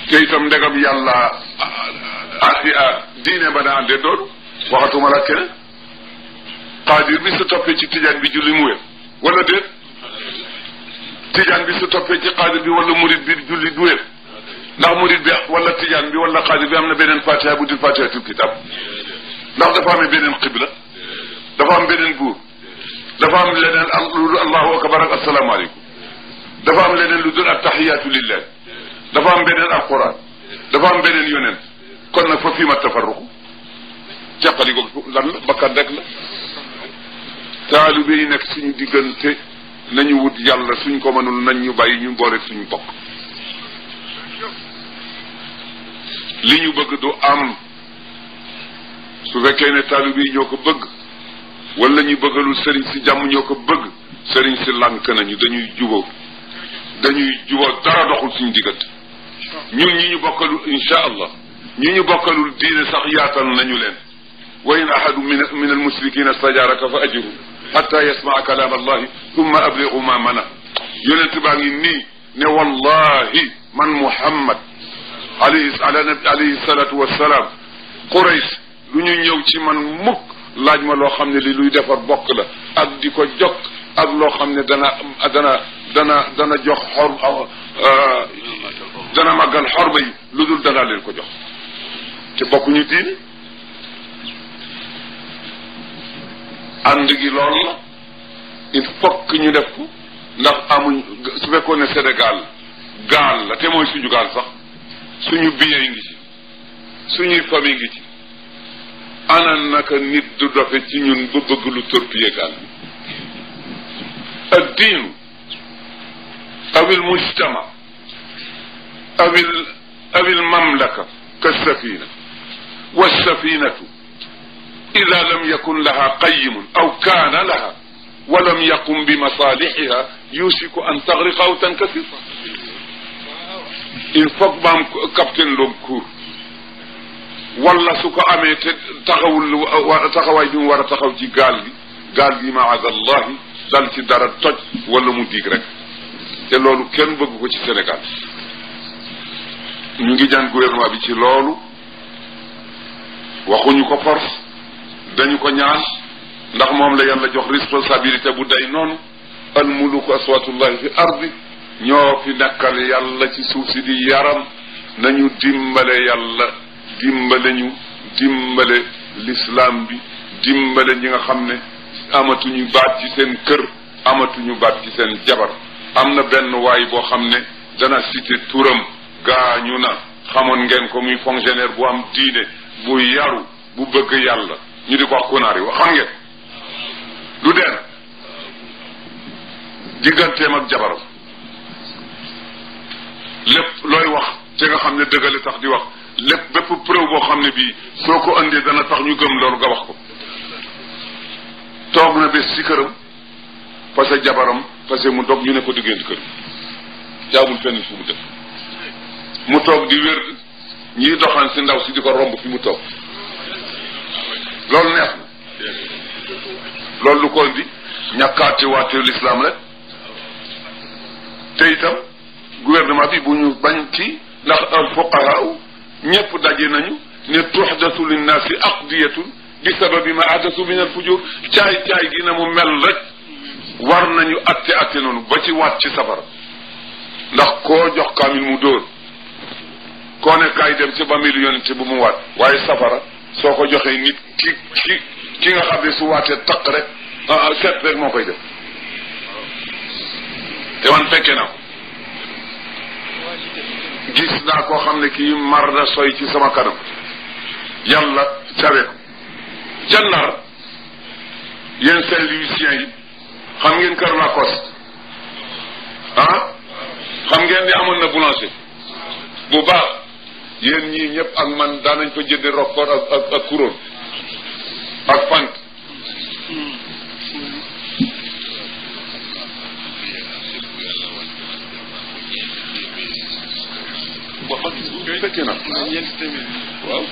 te itam ndegam yàlla diine ba na àndee doon waxatuma la keneen xaadir bi su toppee ci tijaan bi julli mu wér wala déet tijaan bi su toppee ci xaadir bi wala murid bi julli du wér ndax murid bi wala tijaan bi wala xaadir bi am na beneen fatiha bu dul fatihatul kitab ndax dafa amee beneen xibla dafa am beneen buur dafa am leneen am lu dul allahu akbar ak asalaamaaleykum dafa am leneen lu dul attahiyatu lillah dafa am beneen alquran dafa am beneen yonent kon nag fa fii ma tafarruqu càqali ko lan la bakkan rek la taalibe yi nekk suñu diggante nañu wut yàlla suñ ko mënul nañ ñu bàyyi ñu boole suñu bokk li ñu bëgg du am su fekkee ne taalibe yi ñoo ko bëgg wala ñu bëggalul sëriñ si jàmm ñoo ko bëgg sëriñ si lànk nañu dañuy jubóo dara doxul suñu diggante ñun ñi ñu bokkalul insha allah ñi ñu bokkalul diine sax yaatal nañu leen wa in ahadu min almusrikina stajaraka fa ajru hatta yasmaa kalaam allahi thumma abligu ma mana yonent baa ngi nii ne wallahi man muhammad alayhi salatu wassalaam Quraysh lu ñu ñëw ci man mukk laaj ma loo xam ne li luy defar bokk la ak di ko jokk ak loo xam ne dana jox dana màggal xorba yi lu dul danaa leen ko jox te bokkuñu diine ànd gi loolu la il faut que ñu def ko ndax amuñ su fekkoon ne Sénégal gaal la te mooy suñu gaal sax suñu biyee ngi ci suñuy famille ngi ci ana naka nit du dofe ci ñun ba bëgg lu torpiller gaal bi الدين أو المجتمع أو المملكة كالسفينة والسفينة إذا لم يكن لها قيم أو كان لها ولم يقم بمصالحها يوشك أن تغرق أو تنكسر il faut que maam capitaine loom cour wala su ko amee te taxawaay bi mu war a taxaw ci gaal gi maadallahi dal ci dara toj wala mu diig rek te loolu kenn bëgg ko ci Sénégal ñu ngi ñaan gouvernement bi ci loolu waxuñu ko force dañu ko ñaan ndax moom la yàlla jox responsabilité bu day noonu al muluku aswatullahi fi ardi ñoo fi nekkal yàlla ci suuf si di yaram nañu dimbale yàlla dimbale l'islam bi dimbale ñi nga xam ne amatuñu baat ci seen kër amatuñu baat ci seen jabar am na benn waay boo xam ne dana cité turam gaañu na xamoon ngeen ko muy fonctionnaire bu am diine bu yaru bu bëgg yàlla ñu di ko wax kunaar yi wax xam ngeen lu deen digganteem ak jabaram lépp looy wax te nga xam ne dëggale tax di wax lépp bépp preuve boo xam ne bii soo ko andee dana tax ñu gëm loolu nga wax ko toog na bés ci këram parce que jabaram parce que mu dog ñu ne ko diggante kër jaamul fenn fu mu def mu toog di wér ñiy doxaan si ndaw si di ko romb fi mu toog loolu neex na loolu lu ko indi ñàkkaate waate l'islam rek te itam gouvernement bi bu ñu bañ ci ndax al fuqahaa ñëpp daje nañu ne tuxdatu linnaasi aqdiyatun bi sababi ma ahdasu min al fujur caay gi na mu mel rek war nañu atte noonu ba ci waat ci safara ndax koo jox kaamil mu dóor koo ne kaay dem ci ba mil yonente bu mu waat waaye safara soo ko joxee nit ki nga xam ne su waatee taq rek set rek moo koy def te man fekkee naa ko gis naa koo xam ne kii mar na soy ci sama kanam yàlla cawe ko ca Ndar yéen Saint-Louisiens yi xam ngeen kër Lacoste xam ngeen ni amoon na boulanger bu baax yéen ñii ñëpp ak man daanañ fa jënde rokkoor ak kuróon ak fant fekkee na waaw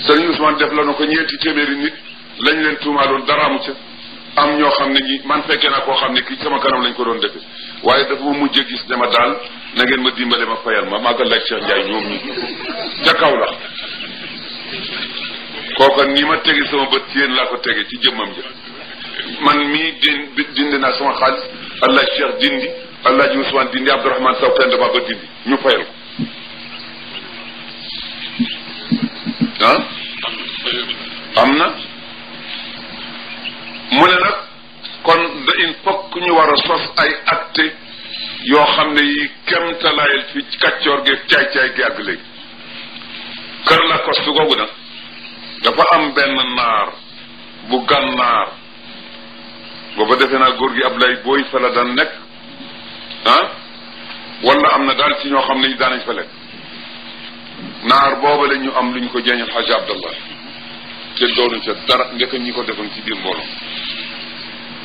sëriñ Ousmane def la na ko ñeenti téeméeri nit lañ leen tuumaaloon dara amu ca am ñoo xam ne ñi man fekkee naa koo xam ne kii sama kanam lañ ko doon defee waaye dafa ma mujj gis ne ma daal na ngeen ma dimbale ma fayal ma maa ko laaj Cheikh Ndiaye ñoom ñi ca kaw la kooka ni ma tege sama bët ci yéen laa ko tege ci jëmmam ja man mii dindi naa sama xaalis allah Cheikh dindi allah ji Ousmane dindi Abdourahmane Sow pend ma ba dindi ñu fayal ko am na mu ne nag kon da il faut que ñu war a sos ay acte yoo xam ne yi kemtalaayal fi kàccoor gi caay-caay gi àgg léegi kër la kostu googu nag dafa am benn naar bu gànnaar booba defe naa góor gi Ablaye booy fa la daan nekk wala am na daal ci ñoo xam ne ñu daanañ fa lekk naar booba la ñu am lu ñu ko jeeñal Xaaji Abdallah te doonu ca dara ndeka ñi ko defoon ci biir mbooloo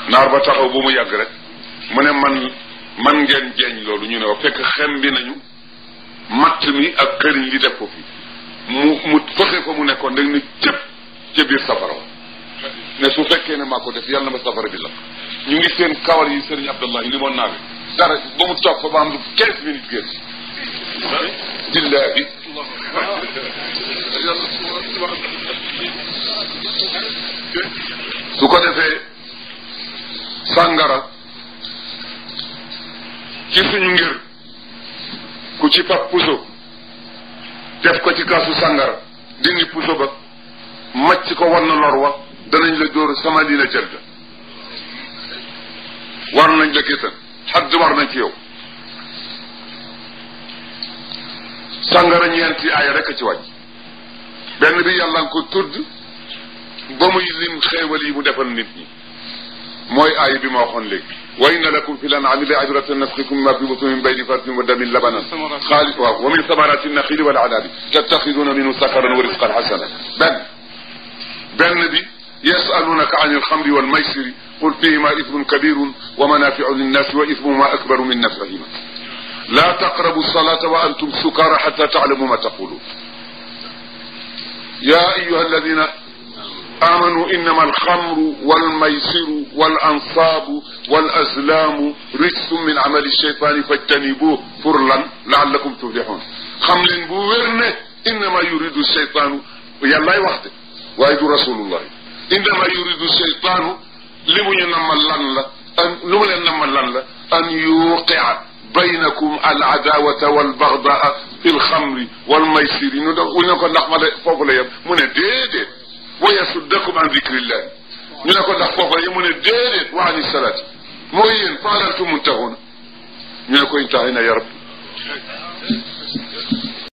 naar ba taxaw bu mu yàgg rek mu ne man ngeen jeeñ loolu ñu ne wa fekk xem bi nañu matt mi ak këriñ li def ko fi mu fexe fa mu nekkoon dag ne cëpp ca biir safara wa ne su fekkee ne maa ko def yàlla na ma safara bi la ñu ngi seen kawar yi Sëriñ Abdallah yi li moon naawe dara ba mu toog fa ba am lu 15 minutes génn billahi su ko defee sàngara ci suñu ngir ku ci pap puso def ko ci kaasu sàngara dindi puso ba macc ko war na lor wa danañ la dóor sama dina jëlda war nañ la géttan xadd war nañ ci yow sàngara ñeenti aaya rek a ci wàcc benn bi yàlla nga ko tudd ba muy lim xéewal yi mu defal nit ñi mooy aaya bi ma waxoon léegi wa inna lakum fi l-an'aami la ibratan nasqikum mimma fi butunihi min bayni farsin wa damin labanan xaalis waaw wa min samarati naxili wal a'naabi tattaxiduuna minhu sakaran wa rizqan xasana benn bi yasalunaka an alxamri walmaysiri qul fihima ithmun kabirun wa manafiu linnaasi wa ithmuhuma akbaru min nafihima la taqrabu salata wa antum sukara xata taalamu ma taqulun ya ayuha alladina amanu innama alxamru walmaysiru walansabu walazlamu rijsum min amali shaytani fajtanibuh pour lan laallakum tuflixun xam leen bu wér ne innama yuridu shaytanu yàllaay wax de waaye du rasulullahi innama yuridu shaytanu li mu ñu nammal lan la lu mu leen nammal lan la an yuqia baynakum al adawata wal bagdaa fi lxamri walmaysiri ñu ne ko ndax ma de foofu la yem mu ne déedéet wa yasuddakum an dicrillah ñu ne ko ndax foofu la yem mu ne déedéet wa ani salaati mooy yéen faalantum muntahuna ñu ne ko intahayna ya rabbi